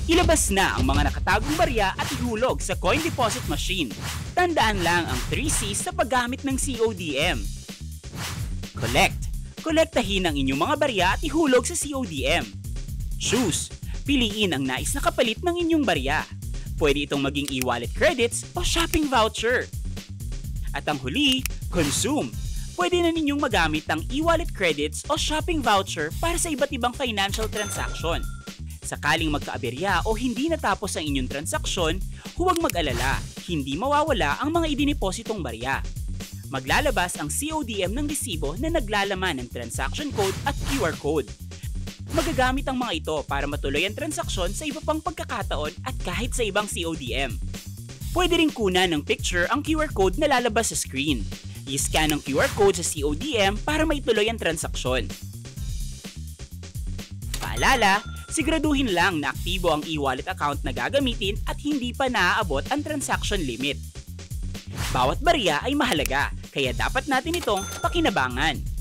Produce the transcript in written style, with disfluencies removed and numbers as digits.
Ilabas na ang mga nakatagong barya at ihulog sa coin deposit machine. Tandaan lang ang 3C's sa paggamit ng CODM. Collect. Kolektahin ang inyong mga barya at ihulog sa CODM. Choose. Piliin ang nais na kapalit ng inyong barya. Pwede itong maging e-wallet credits o shopping voucher. At ang huli, consume. Pwede na ninyong magamit ang e-wallet credits o shopping voucher para sa iba't ibang financial transaction. Sakaling magkaaberya o hindi natapos ang inyong transaksyon, huwag mag-alala, hindi mawawala ang mga idinipositong barya. Maglalabas ang CODM ng resibo na naglalaman ng transaction code at QR code. Magagamit ang mga ito para matuloy ang transaksyon sa iba pang pagkakataon at kahit sa ibang CODM. Pwede rin kunan ng picture ang QR code na lalabas sa screen. I-scan ang QR code sa CODM para maituloy ang transaksyon. Paalala, siguraduhin lang na aktibo ang e-wallet account na gagamitin at hindi pa naaabot ang transaction limit. Bawat barya ay mahalaga, kaya dapat natin itong pakinabangan.